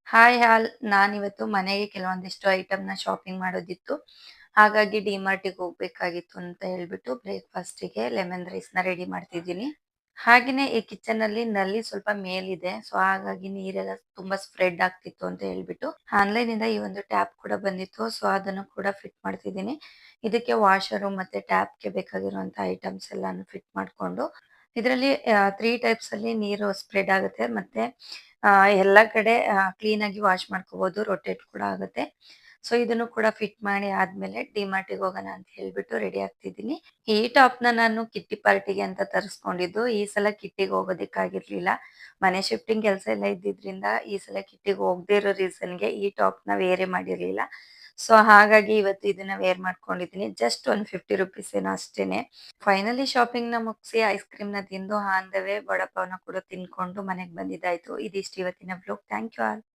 Hi ಹಾಲ್ ನಾನಿವತ್ತು ಮನೆಗೆ ಕೆಲವೊಂದಿಷ್ಟು ಐಟಮ್‌ನ ಶಾಪಿಂಗ್ ಮಾಡೋದಿತ್ತು. ಹಾಗಾಗಿ ಡಿಮಾರ್ಟಿಗೆ ಹೋಗ್ಬೇಕಾಗಿತ್ತು ಅಂತ ಹೇಳ್ಬಿಟ್ಟು ಬ್ರೇಕ್‌ಫಾಸ್ಟಿಗೆ ಲೆಮನ್ ರೈಸ್‌ನ ರೆಡಿ ಮಾಡ್ತಿದ್ದೀನಿ. ಹಾಗೇನೇ ಈ ಕಿಚನಲ್ಲಿ ನಲ್ಲಿ ಸ್ವಲ್ಪ ಮೇಲಿದೆ. ಸೊ ಹಾಗಾಗಿ ನೀರೆಲ್ಲ ತುಂಬಾ ಸ್ಪ್ರೆಡ್ ಆಗ್ತಿತ್ತು ಅಂತ ಹೇಳ್ಬಿಟ್ಟು ಆನ್‌ಲೈನಿಂದ ಈ ಒಂದು ಟ್ಯಾಪ್ ಕೂಡ ಬಂದಿತ್ತು. ಸೊ ಅದನ್ನು ಕೂಡ ಫಿಟ್ ಮಾಡ್ತಿದ್ದೀನಿ. ಇದಕ್ಕೆ ವಾಷರು ಮತ್ತೆ ಟ್ಯಾಪ್‌ಗೆ ಬೇಕಾಗಿರುವಂಥ ಐಟಮ್ಸ್ ಎಲ್ಲಾನು ಫಿಟ್ ಮಾಡ್ಕೊಂಡು ಇದರಲ್ಲಿ 3 ಟೈಪ್ಸ್ ಅಲ್ಲಿ ನೀರು ಸ್ಪ್ರೆಡ್ ಆಗುತ್ತೆ. ಮತ್ತೆ ಎಲ್ಲ ಕಡೆ ಕ್ಲೀನಾಗಿ ವಾಶ್ ಮಾಡ್ಕೋಬಹುದು. ರೊಟೇಟ್ ಕೂಡ ಆಗುತ್ತೆ. ಸೊ ಇದನ್ನು ಕೂಡ ಫಿಟ್ ಮಾಡಿ ಆದ್ಮೇಲೆ ಡಿಮಾರ್ಟಿಗೆ ಹೋಗೋಣ ಅಂತ ಹೇಳ್ಬಿಟ್ಟು ರೆಡಿ ಆಗ್ತಿದ್ದೀನಿ. ಈ ಟಾಪ್‌ನ ನಾನು ಕಿಟ್ಟಿ ಪಾರ್ಟಿಗೆ ಅಂತ ತರಿಸ್ಕೊಂಡಿದ್ದು. ಈ ಸಲ ಕಿಟ್ಟಿಗೆ ಹೋಗೋದಕ್ಕಾಗಿರ್ಲಿಲ್ಲ. ಮನೆ ಶಿಫ್ಟಿಂಗ್ ಕೆಲಸ ಎಲ್ಲ ಇದ್ದಿದ್ರಿಂದ ಈ ಸಲ ಕಿಟ್ಟಿಗೆ ಹೋಗದೇ ಇರೋ ರೀಸನ್‌ಗೆ ಈ ಟಾಪ್‌ನ ವೇರೇ ಮಾಡಿರ್ಲಿಲ್ಲ. ಸೊ ಹಾಗಾಗಿ ಇವತ್ತು ಇದನ್ನ ವೇರ್ ಮಾಡ್ಕೊಂಡಿದ್ದೀನಿ. ಜಸ್ಟ್ ಒಂದು ₹50 ಏನೋ ಅಷ್ಟೇನೆ. ಫೈನಲಿ ಶಾಪಿಂಗ್‌ನ ಮುಗಿಸಿ ಐಸ್ ಕ್ರೀಮ್‌ನ ತಿಂದು ಆನ್ ದ ವೇ ವಡಾಪಾವ್‌ನ ಕೂಡ ತಿನ್ಕೊಂಡು ಮನೆಗೆ ಬಂದಿದ್ದಾಯ್ತು. ಇದಿಷ್ಟು ಇವತ್ತಿನ ವ್ಲಾಗ್. Thank you all.